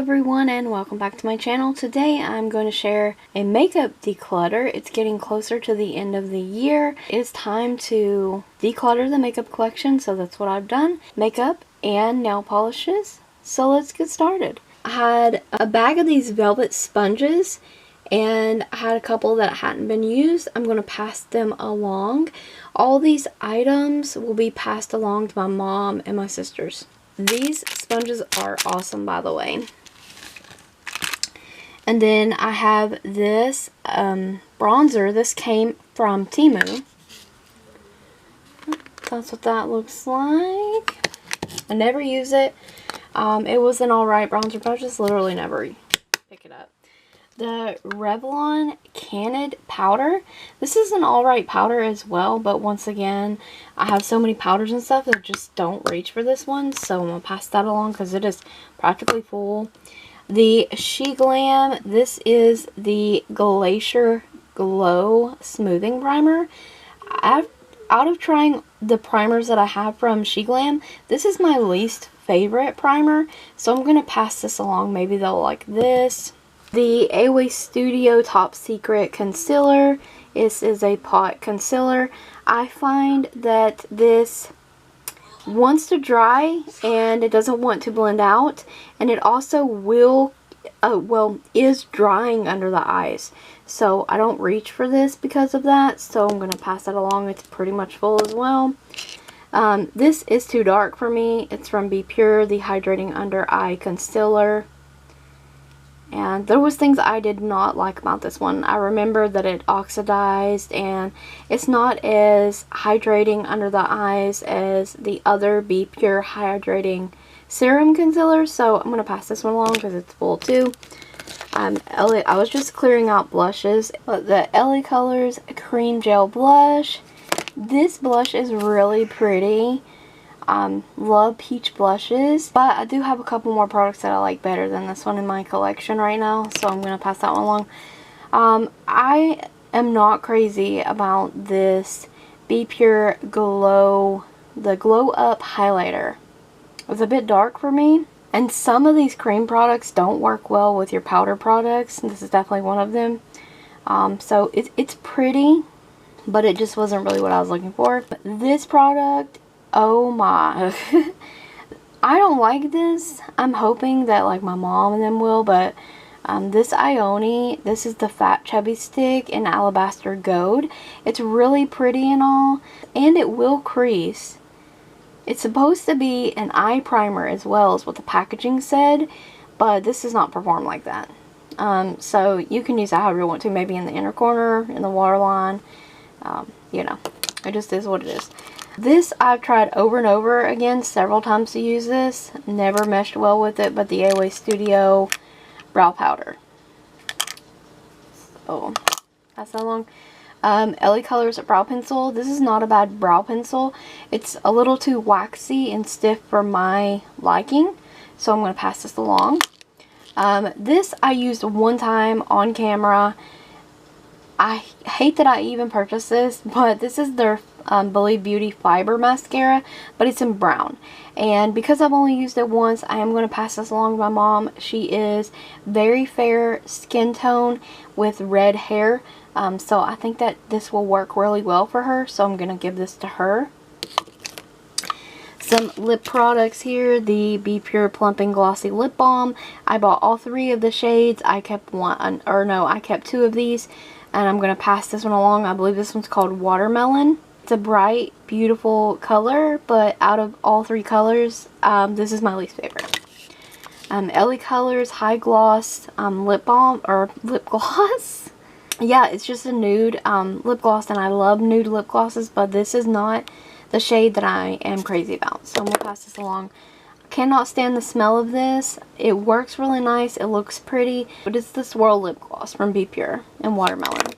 everyone, and welcome back to my channel. Today I'm going to share a makeup declutter. It's getting closer to the end of the year. It's time to declutter the makeup collection, so that's what I've done. Makeup and nail polishes. So let's get started. I had a bag of these velvet sponges and I had a couple that hadn't been used. I'm going to pass them along. All these items will be passed along to my mom and my sisters. These sponges are awesome, by the way. And then I have this bronzer. This came from Temu. That's what that looks like. I never use it. It was an alright bronzer, but I just literally never pick it up. The Revlon Candid powder. This is an alright powder as well, but once again, I have so many powders and stuff that I just don't reach for this one, so I'm going to pass that along because it is practically full. The SheGlam, this is the Glacier Glow Smoothing Primer. Out of trying the primers that I have from SheGlam, this is my least favorite primer, so I'm going to pass this along. Maybe they'll like this. The Away Studio Top Secret Concealer. This is a pot concealer. I find that this wants to dry and it doesn't want to blend out, and it also is drying under the eyes. So I don't reach for this because of that, so I'm going to pass that along. It's pretty much full as well. This is too dark for me. It's from Be Pure, the Hydrating Under Eye Concealer. And there was things I did not like about this one. I remember that it oxidized and it's not as hydrating under the eyes as the other Be Pure Hydrating Serum Concealer. So I'm going to pass this one along because it's full too. I was just clearing out blushes. But the LA Colors Cream Gel Blush. This blush is really pretty. Love peach blushes, but I do have a couple more products that I like better than this one in my collection right now, so I'm going to pass that one along. I am not crazy about this Be Pure Glow, the Glow Up Highlighter. It's a bit dark for me, and some of these cream products don't work well with your powder products. This is definitely one of them. So it's pretty, but it just wasn't really what I was looking for. But this product, oh my. I don't like this. I'm hoping that like my mom and them will, but this Ioni, this is the Fat Chubby Stick in Alabaster Gold. It's really pretty and all, and it will crease. It's supposed to be an eye primer as well as what the packaging said, but this does not perform like that. So you can use that however you want to, maybe in the inner corner, in the waterline. You know, it just is what it is. This I've tried over and over again several times to use this. Never meshed well with it, but the Away Studio Brow Powder. So, that's how long. LA Colors Brow Pencil. This is not a bad brow pencil. It's a little too waxy and stiff for my liking, so I'm going to pass this along. This I used one time on camera. I hate that I even purchased this, but this is their Believe Beauty Fiber Mascara, but it's in brown. And because I've only used it once, I am going to pass this along to my mom. She is very fair skin tone with red hair, so I think that this will work really well for her, so I'm going to give this to her. Some lip products here. The Be Pure Plumping Glossy Lip Balm. I bought all three of the shades. I kept one, or no, I kept two of these. And I'm going to pass this one along. I believe this one's called Watermelon. It's a bright, beautiful color, but out of all three colors, this is my least favorite. LA Colors High Gloss Lip Balm, or Lip Gloss. Yeah, it's just a nude lip gloss, and I love nude lip glosses, but this is not the shade that I am crazy about. So I'm going to pass this along. Cannot stand the smell of this. It works really nice. It looks pretty. But it's the Swirl Lip Gloss from Be Pure and Watermelon.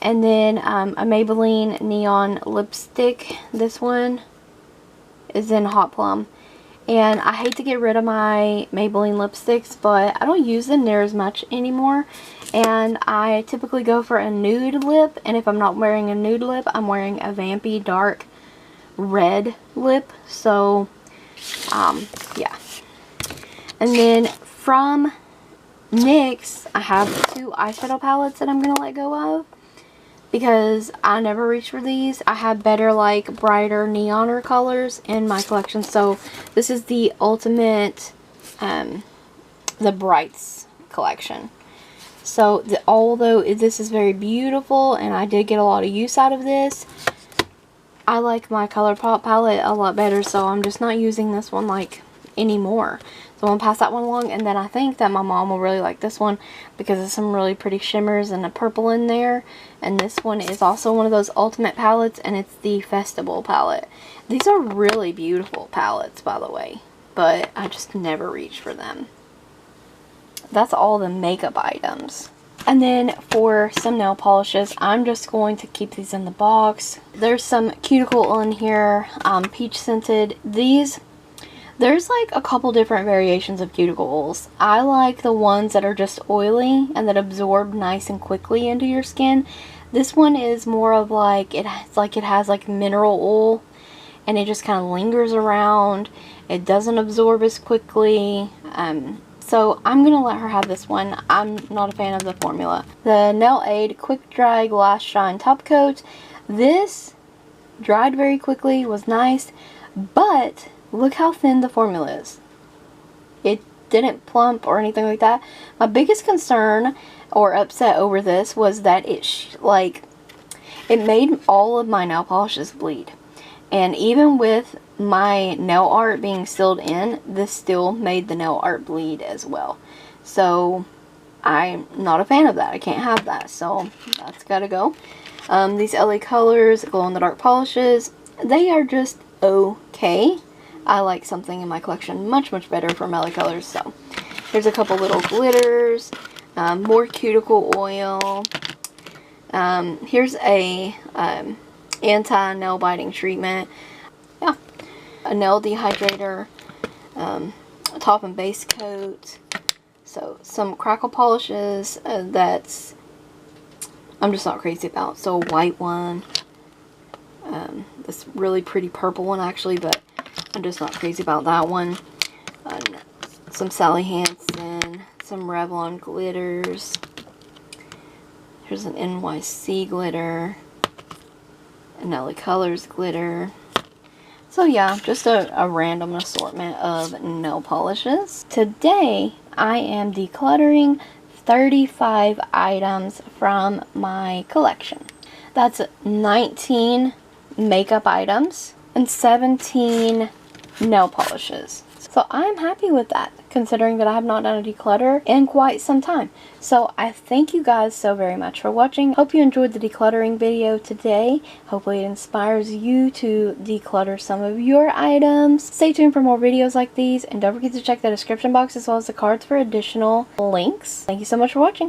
And then a Maybelline Neon Lipstick. This one is in Hot Plum. And I hate to get rid of my Maybelline lipsticks, but I don't use them near as much anymore. And I typically go for a nude lip. And if I'm not wearing a nude lip, I'm wearing a vampy dark red lip. So yeah. And then From NYX, I have 2 eyeshadow palettes that I'm going to let go of because I never reach for these. I have better, like, brighter neoner colors in my collection. So this is the Ultimate, the Brights collection. So although this is very beautiful and I did get a lot of use out of this, I like my ColourPop palette a lot better, so I'm just not using this one like anymore. So I'm going to pass that one along, and then I think that my mom will really like this one because there's some really pretty shimmers and a purple in there. And this one is also one of those Ultimate palettes, and it's the Festival palette. These are really beautiful palettes, by the way, but I just never reach for them. That's all the makeup items. And then for some nail polishes, I'm just going to keep these in the box. There's some cuticle in here, peach scented. There's like a couple different variations of cuticle oils. I like the ones that are just oily and that absorb nice and quickly into your skin. This one is more of like, it has like mineral oil and it just kind of lingers around. It doesn't absorb as quickly. So I'm going to let her have this one. I'm not a fan of the formula. The Nail Aid Quick Dry Glass Shine Top Coat. This dried very quickly, was nice, but look how thin the formula is. It didn't plump or anything like that. My biggest concern or upset over this was that it made all of my nail polishes bleed. And even with my nail art being sealed in, this still made the nail art bleed as well. So I'm not a fan of that. I can't have that. So that's gotta go. These LA Colors glow in the dark polishes, they are just okay. I like something in my collection much better from LA Colors. So here's a couple little glitters, more cuticle oil. Here's a anti-nail biting treatment. Yeah, a nail dehydrator, a top and base coat. So some crackle polishes that's I'm just not crazy about. So a white one, this really pretty purple one actually, but I'm just not crazy about that one. Some Sally Hansen, some Revlon glitters. Here's an NYC glitter, an LA Colors glitter. So yeah, just a random assortment of nail polishes. Today I am decluttering 35 items from my collection. That's 19 makeup items and 17 nail polishes. So I'm happy with that, considering that I have not done a declutter in quite some time. So I thank you guys so very much for watching. Hope you enjoyed the decluttering video today. Hopefully it inspires you to declutter some of your items. Stay tuned for more videos like these, and don't forget to check the description box as well as the cards for additional links. Thank you so much for watching.